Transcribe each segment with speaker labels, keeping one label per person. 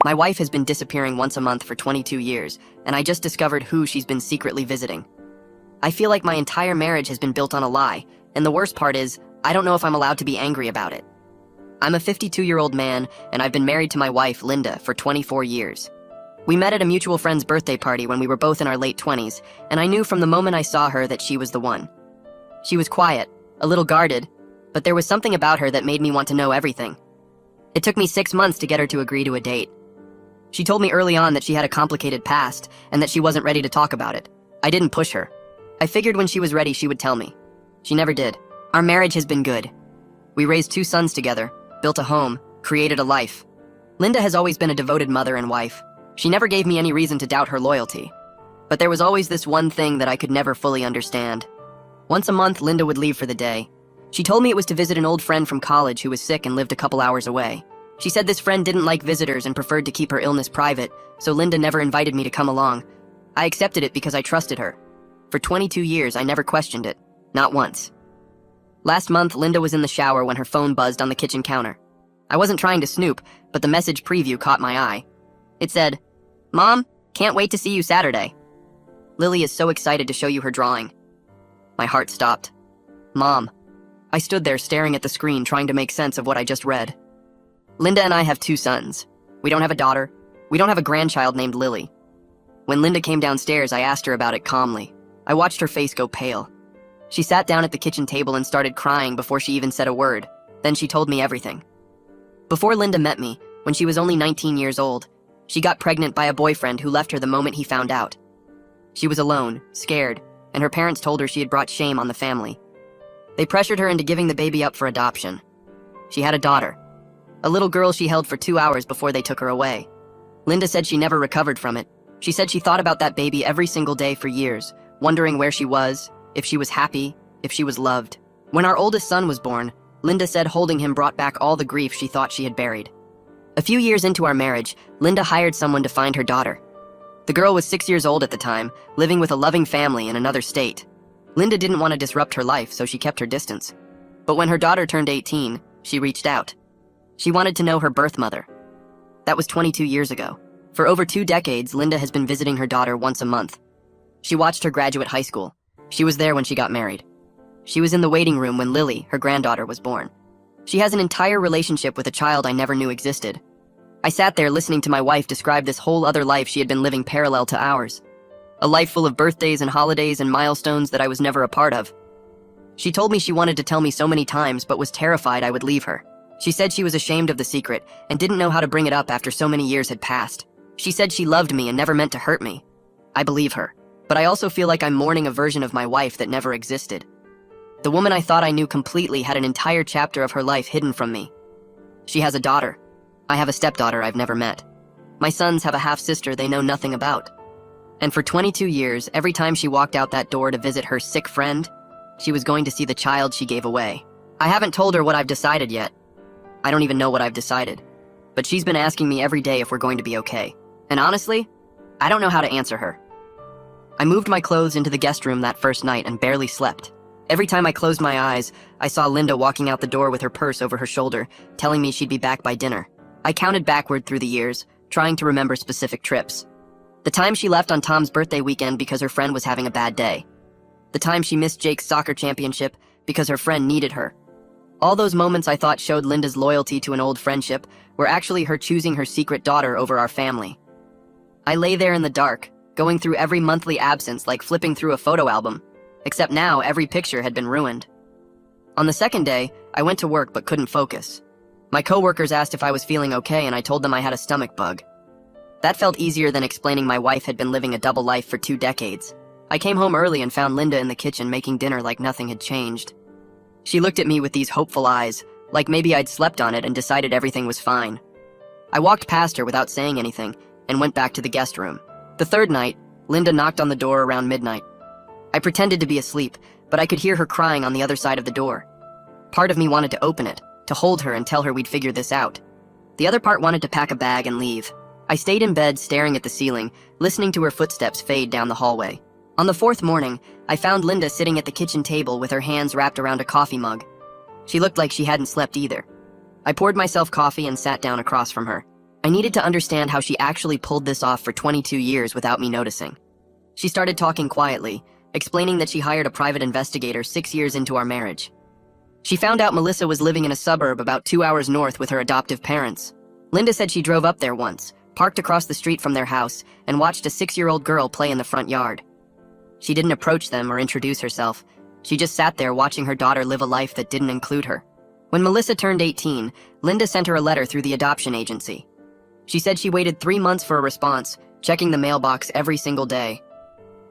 Speaker 1: My wife has been disappearing once a month for 22 years, and I just discovered who she's been secretly visiting. I feel like my entire marriage has been built on a lie, and the worst part is, I don't know if I'm allowed to be angry about it. I'm a 52-year-old man, and I've been married to my wife, Linda, for 24 years. We met at a mutual friend's birthday party when we were both in our late 20s, and I knew from the moment I saw her that she was the one. She was quiet, a little guarded, but there was something about her that made me want to know everything. It took me 6 months to get her to agree to a date. She told me early on that she had a complicated past and that she wasn't ready to talk about it. I didn't push her. I figured when she was ready, she would tell me. She never did. Our marriage has been good. We raised 2 sons together, built a home, created a life. Linda has always been a devoted mother and wife. She never gave me any reason to doubt her loyalty. But there was always this one thing that I could never fully understand. Once a month, Linda would leave for the day. She told me it was to visit an old friend from college who was sick and lived a couple hours away. She said this friend didn't like visitors and preferred to keep her illness private, so Linda never invited me to come along. I accepted it because I trusted her. For 22 years, I never questioned it. Not once. Last month, Linda was in the shower when her phone buzzed on the kitchen counter. I wasn't trying to snoop, but the message preview caught my eye. It said, "Mom, can't wait to see you Saturday. Lily is so excited to show you her drawing." My heart stopped. Mom. I stood there staring at the screen trying to make sense of what I just read. Linda and I have 2 sons. We don't have a daughter. We don't have a grandchild named Lily. When Linda came downstairs, I asked her about it calmly. I watched her face go pale. She sat down at the kitchen table and started crying before she even said a word. Then she told me everything. Before Linda met me, when she was only 19 years old, she got pregnant by a boyfriend who left her the moment he found out. She was alone, scared, and her parents told her she had brought shame on the family. They pressured her into giving the baby up for adoption. She had a daughter, a little girl she held for 2 hours before they took her away. Linda said she never recovered from it. She said she thought about that baby every single day for years, wondering where she was, if she was happy, if she was loved. When our oldest son was born, Linda said holding him brought back all the grief she thought she had buried. A few years into our marriage, Linda hired someone to find her daughter. The girl was 6 years old at the time, living with a loving family in another state. Linda didn't want to disrupt her life, so she kept her distance. But when her daughter turned 18, she reached out. She wanted to know her birth mother. That was 22 years ago. For over 2 decades, Linda has been visiting her daughter once a month. She watched her graduate high school. She was there when she got married. She was in the waiting room when Lily, her granddaughter, was born. She has an entire relationship with a child I never knew existed. I sat there listening to my wife describe this whole other life she had been living parallel to ours. A life full of birthdays and holidays and milestones that I was never a part of. She told me she wanted to tell me so many times but was terrified I would leave her. She said she was ashamed of the secret and didn't know how to bring it up after so many years had passed. She said she loved me and never meant to hurt me. I believe her, but I also feel like I'm mourning a version of my wife that never existed. The woman I thought I knew completely had an entire chapter of her life hidden from me. She has a daughter. I have a stepdaughter I've never met. My sons have a half-sister they know nothing about. And for 22 years, every time she walked out that door to visit her sick friend, she was going to see the child she gave away. I haven't told her what I've decided yet. I don't even know what I've decided. But she's been asking me every day if we're going to be okay. And honestly, I don't know how to answer her. I moved my clothes into the guest room that first night and barely slept. Every time I closed my eyes, I saw Linda walking out the door with her purse over her shoulder, telling me she'd be back by dinner. I counted backward through the years, trying to remember specific trips. The time she left on Tom's birthday weekend because her friend was having a bad day. The time she missed Jake's soccer championship because her friend needed her. All those moments I thought showed Linda's loyalty to an old friendship were actually her choosing her secret daughter over our family. I lay there in the dark, going through every monthly absence like flipping through a photo album, except now every picture had been ruined. On the second day, I went to work but couldn't focus. My coworkers asked if I was feeling okay and I told them I had a stomach bug. That felt easier than explaining my wife had been living a double life for 2 decades. I came home early and found Linda in the kitchen making dinner like nothing had changed. She looked at me with these hopeful eyes, like maybe I'd slept on it and decided everything was fine. I walked past her without saying anything and went back to the guest room. The third night, Linda knocked on the door around midnight. I pretended to be asleep, but I could hear her crying on the other side of the door. Part of me wanted to open it, to hold her and tell her we'd figure this out. The other part wanted to pack a bag and leave. I stayed in bed staring at the ceiling, listening to her footsteps fade down the hallway. On the 4th morning, I found Linda sitting at the kitchen table with her hands wrapped around a coffee mug. She looked like she hadn't slept either. I poured myself coffee and sat down across from her. I needed to understand how she actually pulled this off for 22 years without me noticing. She started talking quietly, explaining that she hired a private investigator 6 years into our marriage. She found out Melissa was living in a suburb about 2 hours north with her adoptive parents. Linda said she drove up there once, parked across the street from their house, and watched a 6-year-old girl play in the front yard. She didn't approach them or introduce herself. She just sat there watching her daughter live a life that didn't include her. When Melissa turned 18, Linda sent her a letter through the adoption agency. She said she waited 3 months for a response, checking the mailbox every single day.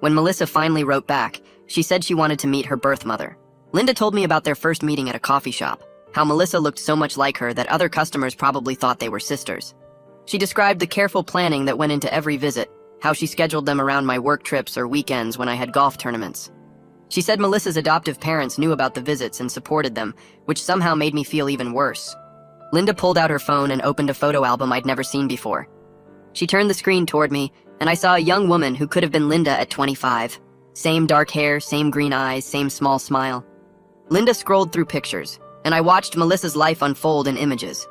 Speaker 1: When Melissa finally wrote back, she said she wanted to meet her birth mother. Linda told me about their first meeting at a coffee shop, how Melissa looked so much like her that other customers probably thought they were sisters. She described the careful planning that went into every visit, how she scheduled them around my work trips or weekends when I had golf tournaments. She said Melissa's adoptive parents knew about the visits and supported them, which somehow made me feel even worse. Linda pulled out her phone and opened a photo album I'd never seen before. She turned the screen toward me, and I saw a young woman who could have been Linda at 25. Same dark hair, same green eyes, same small smile. Linda scrolled through pictures, and I watched Melissa's life unfold in images.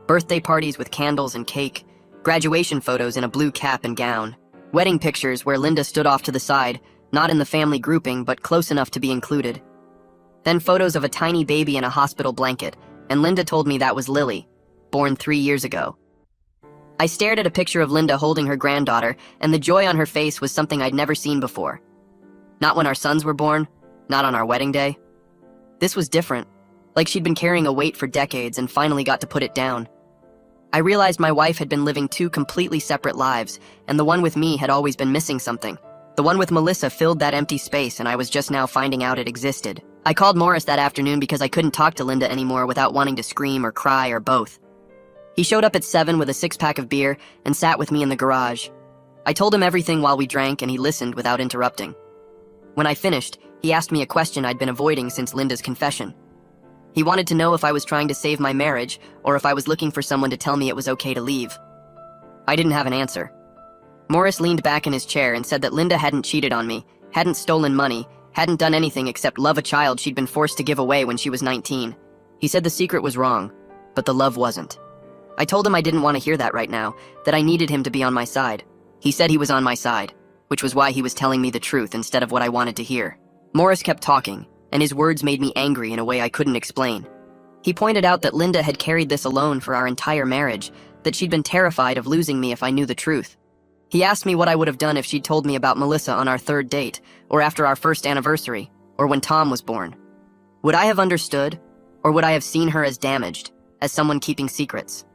Speaker 1: Birthday parties with candles and cake, graduation photos in a blue cap and gown, wedding pictures where Linda stood off to the side, not in the family grouping, but close enough to be included. Then photos of a tiny baby in a hospital blanket, and Linda told me that was Lily, born 3 years ago. I stared at a picture of Linda holding her granddaughter, and the joy on her face was something I'd never seen before. Not when our sons were born, not on our wedding day. This was different, like she'd been carrying a weight for decades and finally got to put it down. I realized my wife had been living 2 completely separate lives, and the one with me had always been missing something. The one with Melissa filled that empty space, and I was just now finding out it existed. I called Morris that afternoon because I couldn't talk to Linda anymore without wanting to scream or cry or both. He showed up at 7 with a 6-pack of beer and sat with me in the garage. I told him everything while we drank, and he listened without interrupting. When I finished, he asked me a question I'd been avoiding since Linda's confession. He wanted to know if I was trying to save my marriage or if I was looking for someone to tell me it was okay to leave. I didn't have an answer. Morris leaned back in his chair and said that Linda hadn't cheated on me, hadn't stolen money, hadn't done anything except love a child she'd been forced to give away when she was 19. He said the secret was wrong, but the love wasn't. I told him I didn't want to hear that right now, that I needed him to be on my side. He said he was on my side, which was why he was telling me the truth instead of what I wanted to hear. Morris kept talking, and his words made me angry in a way I couldn't explain. He pointed out that Linda had carried this alone for our entire marriage, that she'd been terrified of losing me if I knew the truth. He asked me what I would have done if she'd told me about Melissa on our 3rd date, or after our 1st anniversary, or when Tom was born. Would I have understood, or would I have seen her as damaged, as someone keeping secrets?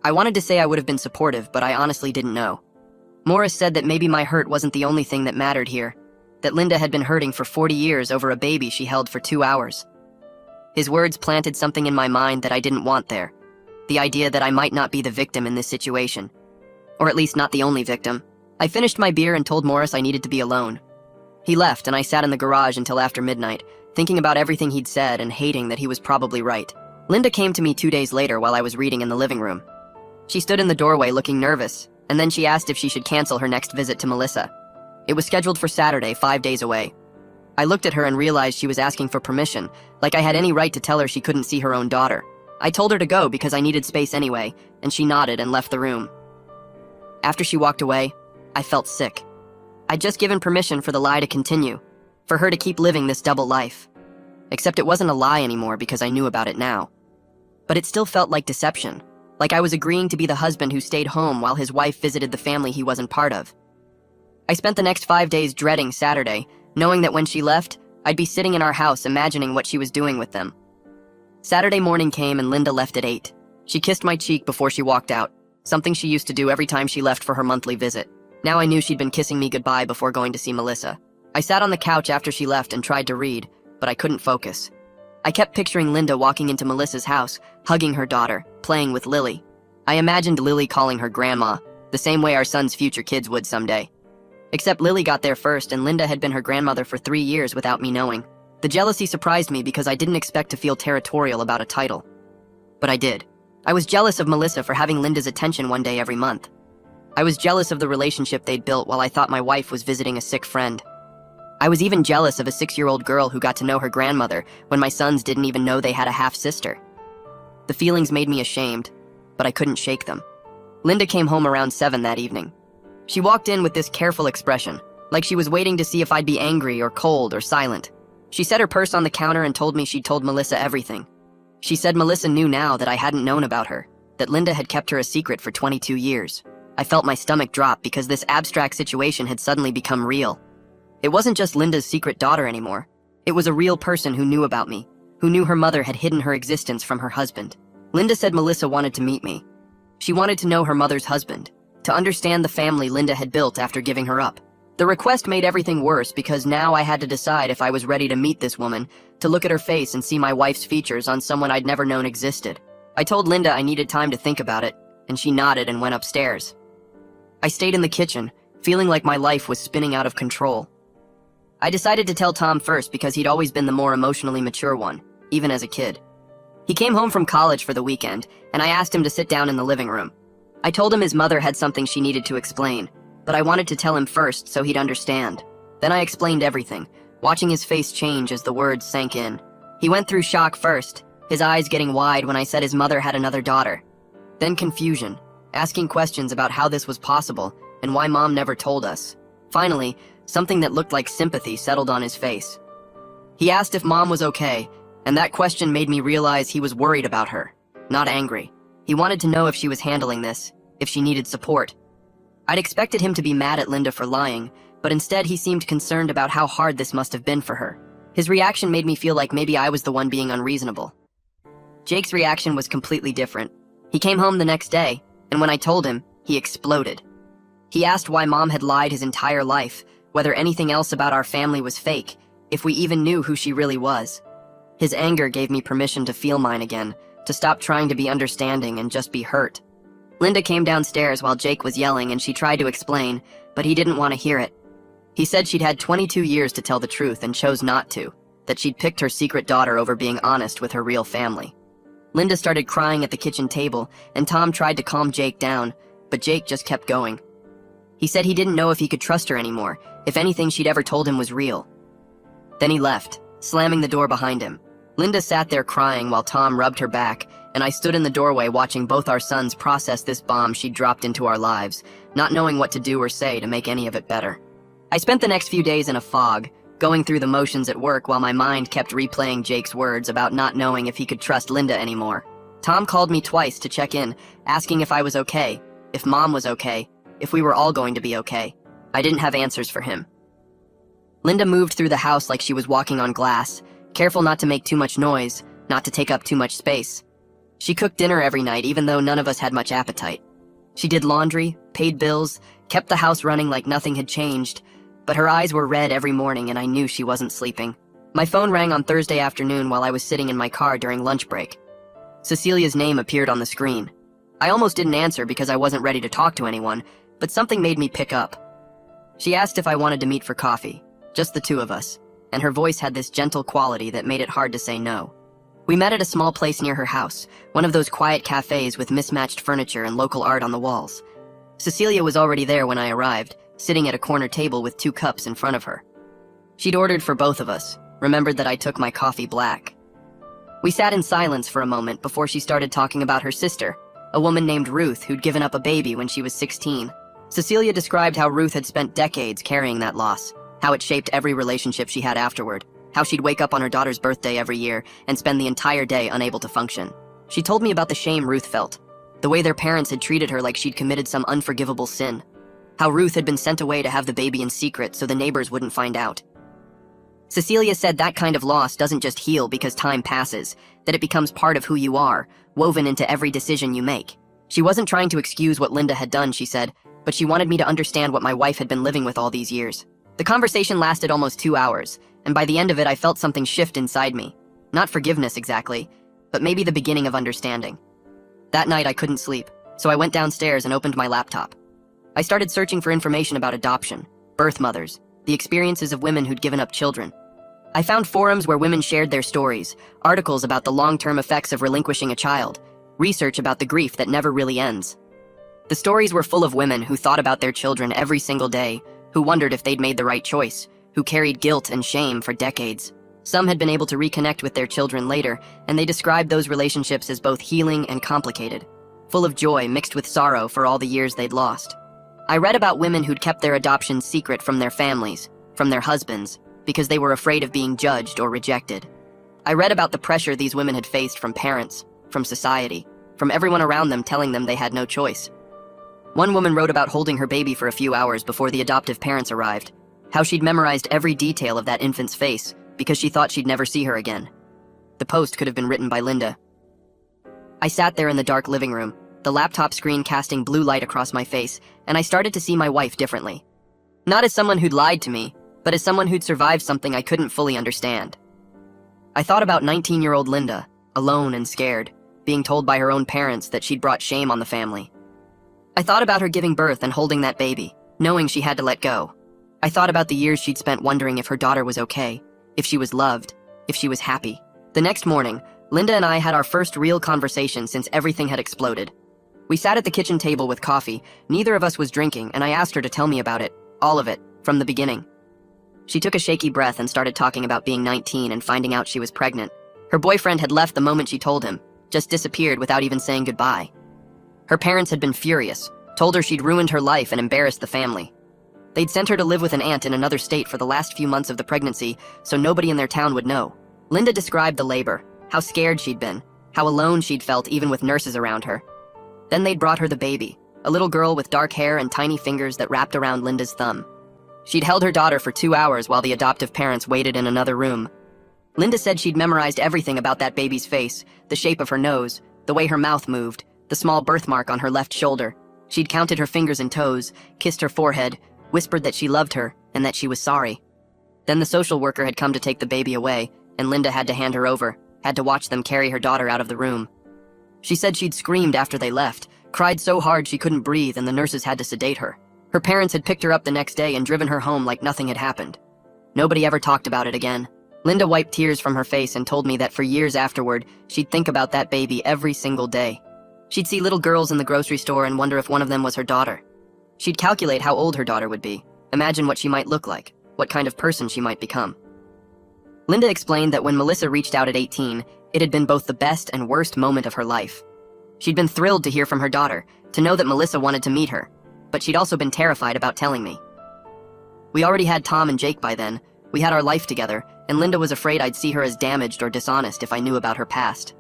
Speaker 1: I wanted to say I would have been supportive, but I honestly didn't know. Morris said that maybe my hurt wasn't the only thing that mattered here, that Linda had been hurting for 40 years over a baby she held for 2 hours. His words planted something in my mind that I didn't want there, the idea that I might not be the victim in this situation. Or at least not the only victim. I finished my beer and told Morris I needed to be alone. He left, and I sat in the garage until after midnight, thinking about everything he'd said and hating that he was probably right. Linda came to me 2 days later while I was reading in the living room. She stood in the doorway looking nervous, and then she asked if she should cancel her next visit to Melissa. It was scheduled for Saturday, 5 days away. I looked at her and realized she was asking for permission, like I had any right to tell her she couldn't see her own daughter. I told her to go because I needed space anyway, and she nodded and left the room. After she walked away, I felt sick. I'd just given permission for the lie to continue, for her to keep living this double life. Except it wasn't a lie anymore because I knew about it now. But it still felt like deception, like I was agreeing to be the husband who stayed home while his wife visited the family he wasn't part of. I spent the next 5 days dreading Saturday, knowing that when she left, I'd be sitting in our house imagining what she was doing with them. Saturday morning came and Linda left at 8. She kissed my cheek before she walked out, something she used to do every time she left for her monthly visit. Now I knew she'd been kissing me goodbye before going to see Melissa. I sat on the couch after she left and tried to read, but I couldn't focus. I kept picturing Linda walking into Melissa's house, hugging her daughter, playing with Lily. I imagined Lily calling her grandma, the same way our son's future kids would someday. Except Lily got there first and Linda had been her grandmother for 3 years without me knowing. The jealousy surprised me because I didn't expect to feel territorial about a title. But I did. I was jealous of Melissa for having Linda's attention one day every month. I was jealous of the relationship they'd built while I thought my wife was visiting a sick friend. I was even jealous of a 6-year-old girl who got to know her grandmother when my sons didn't even know they had a half-sister. The feelings made me ashamed, but I couldn't shake them. Linda came home around 7 that evening. She walked in with this careful expression, like she was waiting to see if I'd be angry or cold or silent. She set her purse on the counter and told me she'd told Melissa everything. She said Melissa knew now that I hadn't known about her, that Linda had kept her a secret for 22 years. I felt my stomach drop because this abstract situation had suddenly become real. It wasn't just Linda's secret daughter anymore. It was a real person who knew about me, who knew her mother had hidden her existence from her husband. Linda said Melissa wanted to meet me. She wanted to know her mother's husband, to understand the family Linda had built after giving her up. The request made everything worse because now I had to decide if I was ready to meet this woman, to look at her face and see my wife's features on someone I'd never known existed. I told Linda I needed time to think about it, and she nodded and went upstairs. I stayed in the kitchen, feeling like my life was spinning out of control. I decided to tell Tom first because he'd always been the more emotionally mature one, even as a kid. He came home from college for the weekend, and I asked him to sit down in the living room. I told him his mother had something she needed to explain, but I wanted to tell him first so he'd understand. Then I explained everything, watching his face change as the words sank in. He went through shock first, his eyes getting wide when I said his mother had another daughter. Then confusion, asking questions about how this was possible and why Mom never told us. Finally, something that looked like sympathy settled on his face. He asked if Mom was okay, and that question made me realize he was worried about her, not angry. He wanted to know if she was handling this, if she needed support. I'd expected him to be mad at Linda for lying, but instead he seemed concerned about how hard this must have been for her. His reaction made me feel like maybe I was the one being unreasonable. Jake's reaction was completely different. He came home the next day, and when I told him, he exploded. He asked why Mom had lied his entire life, whether anything else about our family was fake, if we even knew who she really was. His anger gave me permission to feel mine again, to stop trying to be understanding and just be hurt. Linda came downstairs while Jake was yelling and she tried to explain, but he didn't want to hear it. He said she'd had 22 years to tell the truth and chose not to, that she'd picked her secret daughter over being honest with her real family. Linda started crying at the kitchen table, and Tom tried to calm Jake down, but Jake just kept going. He said he didn't know if he could trust her anymore, if anything she'd ever told him was real. Then he left, slamming the door behind him. Linda sat there crying while Tom rubbed her back, and I stood in the doorway watching both our sons process this bomb she'd dropped into our lives, not knowing what to do or say to make any of it better. I spent the next few days in a fog, going through the motions at work while my mind kept replaying Jake's words about not knowing if he could trust Linda anymore. Tom called me twice to check in, asking if I was okay, if Mom was okay, if we were all going to be okay. I didn't have answers for him. Linda moved through the house like she was walking on glass, careful not to make too much noise, not to take up too much space. She cooked dinner every night even though none of us had much appetite. She did laundry, paid bills, kept the house running like nothing had changed, but her eyes were red every morning and I knew she wasn't sleeping. My phone rang on Thursday afternoon while I was sitting in my car during lunch break. Cecilia's name appeared on the screen. I almost didn't answer because I wasn't ready to talk to anyone, but something made me pick up. She asked if I wanted to meet for coffee, just the two of us, and her voice had this gentle quality that made it hard to say no. We met at a small place near her house, one of those quiet cafes with mismatched furniture and local art on the walls. Cecilia was already there when I arrived, sitting at a corner table with 2 cups in front of her. She'd ordered for both of us, remembered that I took my coffee black. We sat in silence for a moment before she started talking about her sister, a woman named Ruth who'd given up a baby when she was 16. Cecilia described how Ruth had spent decades carrying that loss, how it shaped every relationship she had afterward, how she'd wake up on her daughter's birthday every year and spend the entire day unable to function. She told me about the shame Ruth felt, the way their parents had treated her like she'd committed some unforgivable sin, how Ruth had been sent away to have the baby in secret so the neighbors wouldn't find out. Cecilia said that kind of loss doesn't just heal because time passes, that it becomes part of who you are, woven into every decision you make. She wasn't trying to excuse what Linda had done, she said, but she wanted me to understand what my wife had been living with all these years. The conversation lasted almost 2 hours, and by the end of it I felt something shift inside me. Not forgiveness exactly, but maybe the beginning of understanding. That night I couldn't sleep, so I went downstairs and opened my laptop. I started searching for information about adoption, birth mothers, the experiences of women who'd given up children. I found forums where women shared their stories, articles about the long-term effects of relinquishing a child, research about the grief that never really ends. The stories were full of women who thought about their children every single day, who wondered if they'd made the right choice, who carried guilt and shame for decades. Some had been able to reconnect with their children later, and they described those relationships as both healing and complicated. full of joy mixed with sorrow for all the years they'd lost. I read about women who'd kept their adoptions secret from their families, from their husbands, because they were afraid of being judged or rejected. I read about the pressure these women had faced from parents, from society, from everyone around them telling them they had no choice. One woman wrote about holding her baby for a few hours before the adoptive parents arrived, how she'd memorized every detail of that infant's face because she thought she'd never see her again. The post could have been written by Linda. I sat there in the dark living room, the laptop screen casting blue light across my face, and I started to see my wife differently. Not as someone who'd lied to me, but as someone who'd survived something I couldn't fully understand. I thought about 19-year-old Linda, alone and scared, being told by her own parents that she'd brought shame on the family. I thought about her giving birth and holding that baby, knowing she had to let go. I thought about the years she'd spent wondering if her daughter was okay, if she was loved, if she was happy. The next morning, Linda and I had our first real conversation since everything had exploded. We sat at the kitchen table with coffee, neither of us was drinking, and I asked her to tell me about it, all of it, from the beginning. She took a shaky breath and started talking about being 19 and finding out she was pregnant. Her boyfriend had left the moment she told him, just disappeared without even saying goodbye. Her parents had been furious, told her she'd ruined her life and embarrassed the family. They'd sent her to live with an aunt in another state for the last few months of the pregnancy so nobody in their town would know. Linda described the labor, how scared she'd been, how alone she'd felt even with nurses around her. Then they'd brought her the baby, a little girl with dark hair and tiny fingers that wrapped around Linda's thumb. She'd held her daughter for 2 hours while the adoptive parents waited in another room. Linda said she'd memorized everything about that baby's face, the shape of her nose, the way her mouth moved, the small birthmark on her left shoulder. She'd counted her fingers and toes, kissed her forehead, whispered that she loved her and that she was sorry. Then the social worker had come to take the baby away, and Linda had to hand her over, had to watch them carry her daughter out of the room. She said she'd screamed after they left, cried so hard she couldn't breathe and the nurses had to sedate her. Her parents had picked her up the next day and driven her home like nothing had happened. Nobody ever talked about it again. Linda wiped tears from her face and told me that for years afterward, she'd think about that baby every single day. She'd see little girls in the grocery store and wonder if one of them was her daughter. She'd calculate how old her daughter would be, imagine what she might look like, what kind of person she might become. Linda explained that when Melissa reached out at 18, it had been both the best and worst moment of her life. She'd been thrilled to hear from her daughter, to know that Melissa wanted to meet her, but she'd also been terrified about telling me. We already had Tom and Jake by then, we had our life together, and Linda was afraid I'd see her as damaged or dishonest if I knew about her past.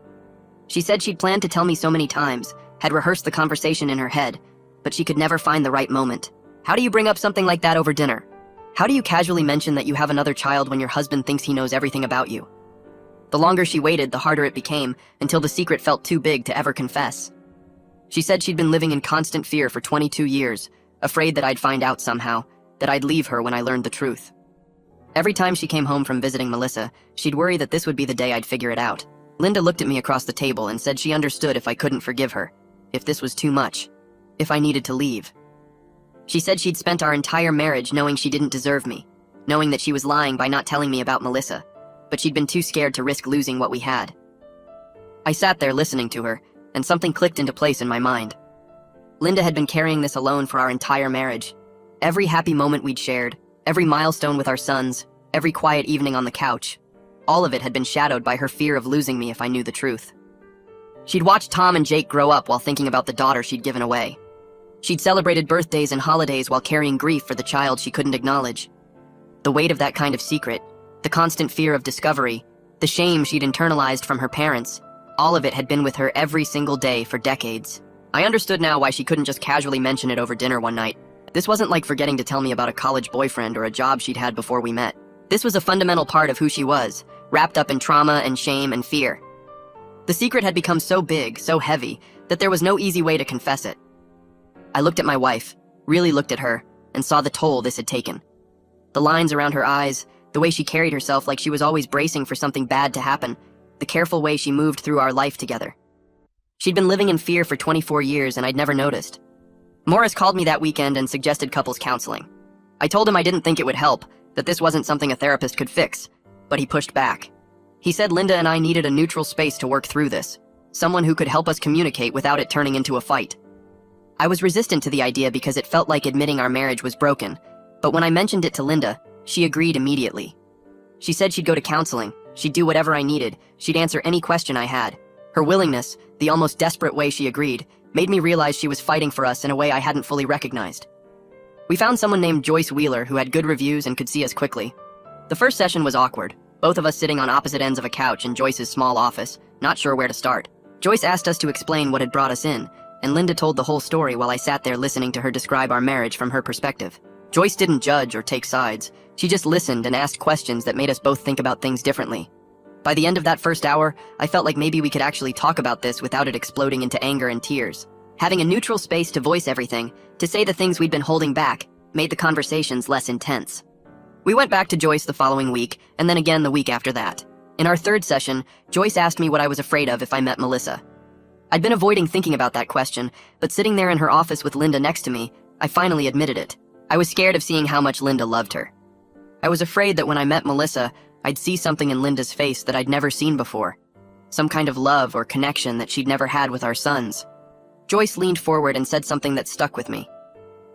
Speaker 1: She said she'd planned to tell me so many times, had rehearsed the conversation in her head, but she could never find the right moment. How do you bring up something like that over dinner? How do you casually mention that you have another child when your husband thinks he knows everything about you? The longer she waited, the harder it became, until the secret felt too big to ever confess. She said she'd been living in constant fear for 22 years, afraid that I'd find out somehow, that I'd leave her when I learned the truth. Every time she came home from visiting Melissa, she'd worry that this would be the day I'd figure it out. Linda looked at me across the table and said she understood if I couldn't forgive her, if this was too much, if I needed to leave. She said she'd spent our entire marriage knowing she didn't deserve me, knowing that she was lying by not telling me about Melissa, but she'd been too scared to risk losing what we had. I sat there listening to her, and something clicked into place in my mind. Linda had been carrying this alone for our entire marriage. Every happy moment we'd shared, every milestone with our sons, every quiet evening on the couch, all of it had been shadowed by her fear of losing me if I knew the truth. She'd watched Tom and Jake grow up while thinking about the daughter she'd given away. She'd celebrated birthdays and holidays while carrying grief for the child she couldn't acknowledge. The weight of that kind of secret, the constant fear of discovery, the shame she'd internalized from her parents, all of it had been with her every single day for decades. I understood now why she couldn't just casually mention it over dinner one night. This wasn't like forgetting to tell me about a college boyfriend or a job she'd had before we met. This was a fundamental part of who she was, wrapped up in trauma and shame and fear. The secret had become so big, so heavy, that there was no easy way to confess it. I looked at my wife, really looked at her, and saw the toll this had taken. The lines around her eyes, the way she carried herself like she was always bracing for something bad to happen, the careful way she moved through our life together. She'd been living in fear for 24 years and I'd never noticed. Morris called me that weekend and suggested couples counseling. I told him I didn't think it would help, that this wasn't something a therapist could fix, but he pushed back. He said Linda and I needed a neutral space to work through this, someone who could help us communicate without it turning into a fight. I was resistant to the idea because it felt like admitting our marriage was broken, but when I mentioned it to Linda, she agreed immediately. She said she'd go to counseling, she'd do whatever I needed, she'd answer any question I had. Her willingness, the almost desperate way she agreed, made me realize she was fighting for us in a way I hadn't fully recognized. We found someone named Joyce Wheeler who had good reviews and could see us quickly. The first session was awkward, both of us sitting on opposite ends of a couch in Joyce's small office, not sure where to start. Joyce asked us to explain what had brought us in, and Linda told the whole story while I sat there listening to her describe our marriage from her perspective. Joyce didn't judge or take sides. She just listened and asked questions that made us both think about things differently. By the end of that first hour, I felt like maybe we could actually talk about this without it exploding into anger and tears. Having a neutral space to voice everything, to say the things we'd been holding back, made the conversations less intense. We went back to Joyce the following week, and then again the week after that. In our third session, Joyce asked me what I was afraid of if I met Melissa. I'd been avoiding thinking about that question, but sitting there in her office with Linda next to me, I finally admitted it. I was scared of seeing how much Linda loved her. I was afraid that when I met Melissa, I'd see something in Linda's face that I'd never seen before. Some kind of love or connection that she'd never had with our sons. Joyce leaned forward and said something that stuck with me.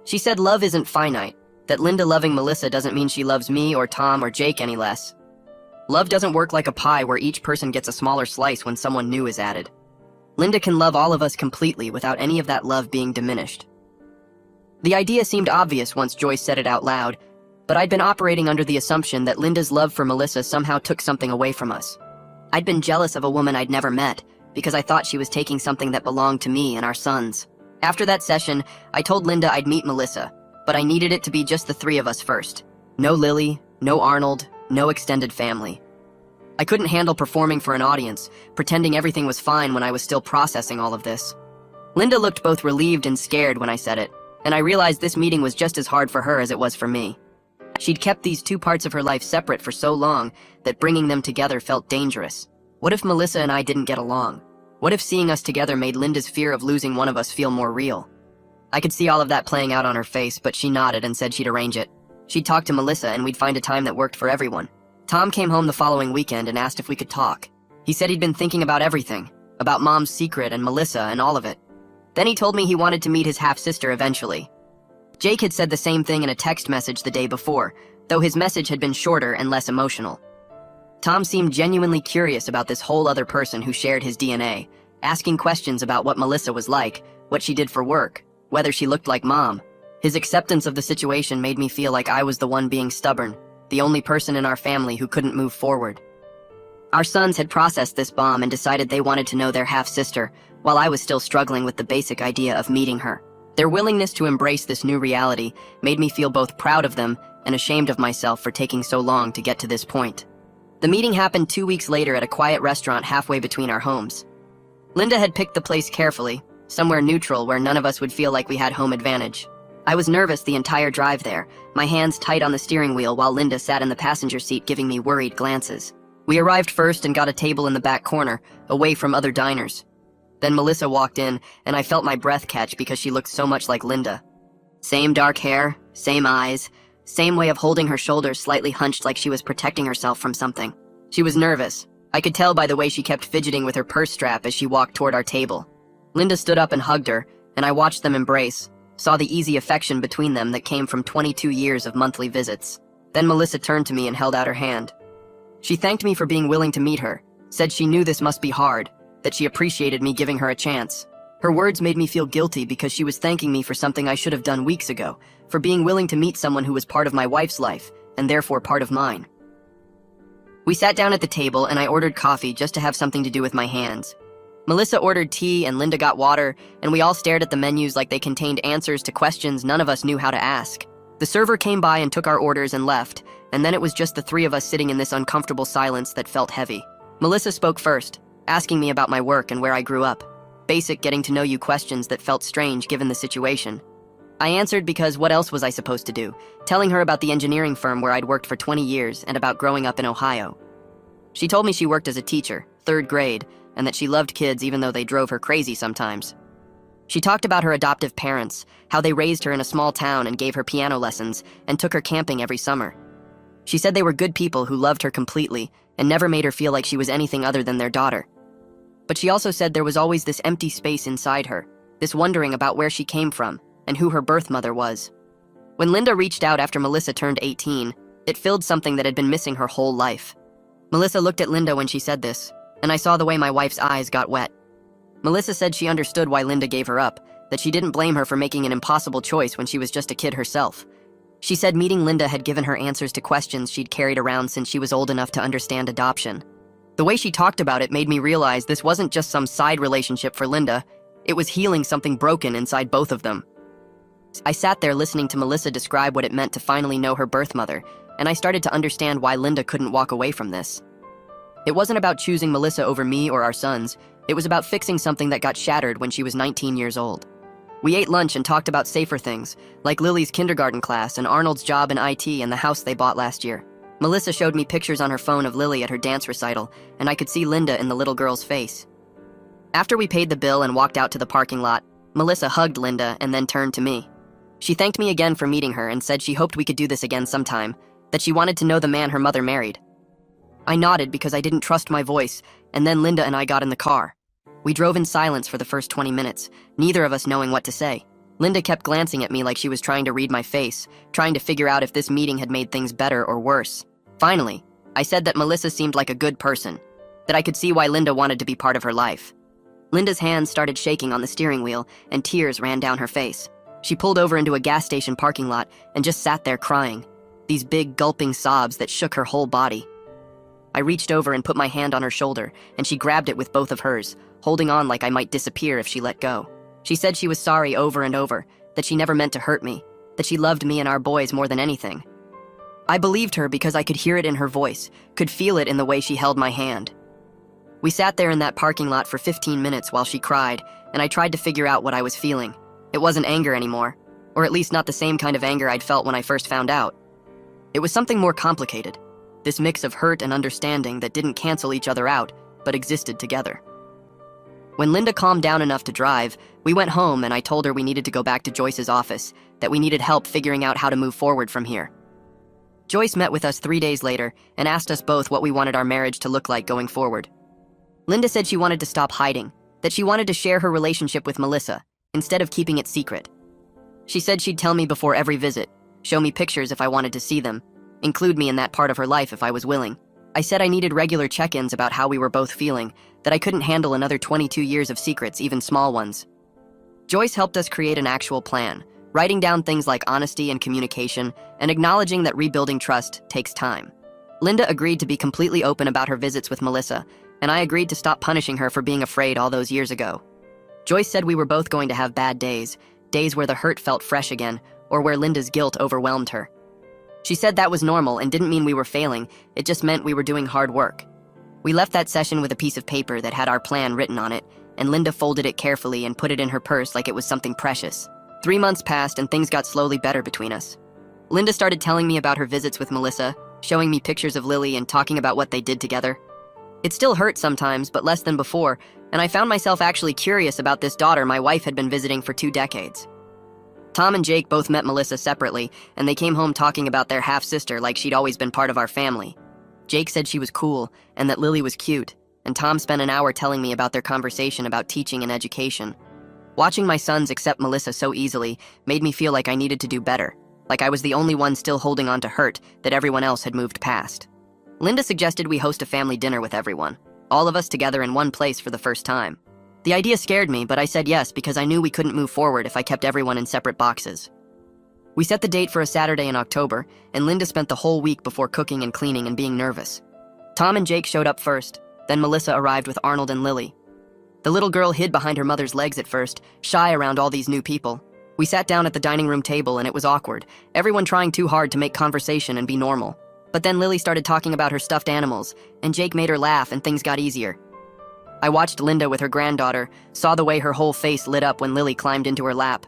Speaker 1: She said love isn't finite, that Linda loving Melissa doesn't mean she loves me or Tom or Jake any less. Love doesn't work like a pie where each person gets a smaller slice when someone new is added. Linda can love all of us completely without any of that love being diminished. The idea seemed obvious once Joyce said it out loud, but I'd been operating under the assumption that Linda's love for Melissa somehow took something away from us. I'd been jealous of a woman I'd never met because I thought she was taking something that belonged to me and our sons. After that session, I told Linda I'd meet Melissa, but I needed it to be just the three of us first. No Lily, no Arnold, no extended family. I couldn't handle performing for an audience, pretending everything was fine when I was still processing all of this. Linda looked both relieved and scared when I said it, and I realized this meeting was just as hard for her as it was for me. She'd kept these two parts of her life separate for so long that bringing them together felt dangerous. What if Melissa and I didn't get along? What if seeing us together made Linda's fear of losing one of us feel more real? I could see all of that playing out on her face, but she nodded and said she'd arrange it. She'd talk to Melissa and we'd find a time that worked for everyone. Tom came home the following weekend and asked if we could talk. He said he'd been thinking about everything, about Mom's secret and Melissa and all of it. Then he told me he wanted to meet his half-sister eventually. Jake had said the same thing in a text message the day before, though his message had been shorter and less emotional. Tom seemed genuinely curious about this whole other person who shared his DNA, asking questions about what Melissa was like, what she did for work, whether she looked like Mom. His acceptance of the situation made me feel like I was the one being stubborn, the only person in our family who couldn't move forward. Our sons had processed this bomb and decided they wanted to know their half-sister, while I was still struggling with the basic idea of meeting her. Their willingness to embrace this new reality made me feel both proud of them and ashamed of myself for taking so long to get to this point. The meeting happened 2 weeks later at a quiet restaurant halfway between our homes. Linda had picked the place carefully, somewhere neutral where none of us would feel like we had home advantage. I was nervous the entire drive there, my hands tight on the steering wheel while Linda sat in the passenger seat giving me worried glances. We arrived first and got a table in the back corner, away from other diners. Then Melissa walked in, and I felt my breath catch because she looked so much like Linda. Same dark hair, same eyes, same way of holding her shoulders slightly hunched like she was protecting herself from something. She was nervous. I could tell by the way she kept fidgeting with her purse strap as she walked toward our table. Linda stood up and hugged her, and I watched them embrace, saw the easy affection between them that came from 22 years of monthly visits. Then Melissa turned to me and held out her hand. She thanked me for being willing to meet her, said she knew this must be hard, that she appreciated me giving her a chance. Her words made me feel guilty because she was thanking me for something I should have done weeks ago, for being willing to meet someone who was part of my wife's life, and therefore part of mine. We sat down at the table and I ordered coffee just to have something to do with my hands. Melissa ordered tea and Linda got water, and we all stared at the menus like they contained answers to questions none of us knew how to ask. The server came by and took our orders and left, and then it was just the three of us sitting in this uncomfortable silence that felt heavy. Melissa spoke first, asking me about my work and where I grew up. Basic getting-to-know-you questions that felt strange given the situation. I answered because what else was I supposed to do, telling her about the engineering firm where I'd worked for 20 years and about growing up in Ohio. She told me she worked as a teacher, 3rd grade, and that she loved kids even though they drove her crazy sometimes. She talked about her adoptive parents, how they raised her in a small town and gave her piano lessons and took her camping every summer. She said they were good people who loved her completely and never made her feel like she was anything other than their daughter. But she also said there was always this empty space inside her, this wondering about where she came from and who her birth mother was. When Linda reached out after Melissa turned 18, it filled something that had been missing her whole life. Melissa looked at Linda when she said this, and I saw the way my wife's eyes got wet. Melissa said she understood why Linda gave her up, that she didn't blame her for making an impossible choice when she was just a kid herself. She said meeting Linda had given her answers to questions she'd carried around since she was old enough to understand adoption. The way she talked about it made me realize this wasn't just some side relationship for Linda, it was healing something broken inside both of them. I sat there listening to Melissa describe what it meant to finally know her birth mother, and I started to understand why Linda couldn't walk away from this. It wasn't about choosing Melissa over me or our sons, it was about fixing something that got shattered when she was 19 years old. We ate lunch and talked about safer things, like Lily's kindergarten class and Arnold's job in IT and the house they bought last year. Melissa showed me pictures on her phone of Lily at her dance recital, and I could see Linda in the little girl's face. After we paid the bill and walked out to the parking lot, Melissa hugged Linda and then turned to me. She thanked me again for meeting her and said she hoped we could do this again sometime, that she wanted to know the man her mother married. I nodded because I didn't trust my voice, and then Linda and I got in the car. We drove in silence for the first 20 minutes, neither of us knowing what to say. Linda kept glancing at me like she was trying to read my face, trying to figure out if this meeting had made things better or worse. Finally, I said that Melissa seemed like a good person, that I could see why Linda wanted to be part of her life. Linda's hands started shaking on the steering wheel, and tears ran down her face. She pulled over into a gas station parking lot and just sat there crying, these big gulping sobs that shook her whole body. I reached over and put my hand on her shoulder, and she grabbed it with both of hers, holding on like I might disappear if she let go. She said she was sorry over and over, that she never meant to hurt me, that she loved me and our boys more than anything. I believed her because I could hear it in her voice, could feel it in the way she held my hand. We sat there in that parking lot for 15 minutes while she cried, and I tried to figure out what I was feeling. It wasn't anger anymore, or at least not the same kind of anger I'd felt when I first found out. It was something more complicated, this mix of hurt and understanding that didn't cancel each other out, but existed together. When Linda calmed down enough to drive, we went home and I told her we needed to go back to Joyce's office, that we needed help figuring out how to move forward from here. Joyce met with us 3 days later and asked us both what we wanted our marriage to look like going forward. Linda said she wanted to stop hiding, that she wanted to share her relationship with Melissa, instead of keeping it secret. She said she'd tell me before every visit, show me pictures if I wanted to see them, include me in that part of her life if I was willing. I said I needed regular check-ins about how we were both feeling, that I couldn't handle another 22 years of secrets, even small ones. Joyce helped us create an actual plan, writing down things like honesty and communication, and acknowledging that rebuilding trust takes time. Linda agreed to be completely open about her visits with Melissa, and I agreed to stop punishing her for being afraid all those years ago. Joyce said we were both going to have bad days, days where the hurt felt fresh again, or where Linda's guilt overwhelmed her. She said that was normal and didn't mean we were failing, it just meant we were doing hard work. We left that session with a piece of paper that had our plan written on it, and Linda folded it carefully and put it in her purse like it was something precious. 3 months passed and things got slowly better between us. Linda started telling me about her visits with Melissa, showing me pictures of Lily and talking about what they did together. It still hurt sometimes, but less than before, and I found myself actually curious about this daughter my wife had been visiting for 2 decades. Tom and Jake both met Melissa separately, and they came home talking about their half-sister like she'd always been part of our family. Jake said she was cool, and that Lily was cute, and Tom spent an hour telling me about their conversation about teaching and education. Watching my sons accept Melissa so easily made me feel like I needed to do better, like I was the only one still holding on to hurt that everyone else had moved past. Linda suggested we host a family dinner with everyone, all of us together in one place for the first time. The idea scared me, but I said yes because I knew we couldn't move forward if I kept everyone in separate boxes. We set the date for a Saturday in October, and Linda spent the whole week before cooking and cleaning and being nervous. Tom and Jake showed up first, then Melissa arrived with Arnold and Lily. The little girl hid behind her mother's legs at first, shy around all these new people. We sat down at the dining room table and it was awkward, everyone trying too hard to make conversation and be normal. But then Lily started talking about her stuffed animals, and Jake made her laugh and things got easier. I watched Linda with her granddaughter, saw the way her whole face lit up when Lily climbed into her lap.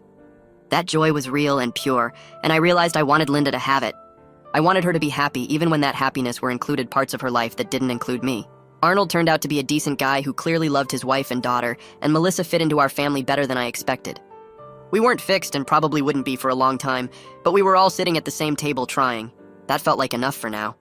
Speaker 1: That joy was real and pure, and I realized I wanted Linda to have it. I wanted her to be happy even when that happiness were included parts of her life that didn't include me. Arnold turned out to be a decent guy who clearly loved his wife and daughter, and Melissa fit into our family better than I expected. We weren't fixed and probably wouldn't be for a long time, but we were all sitting at the same table trying. That felt like enough for now.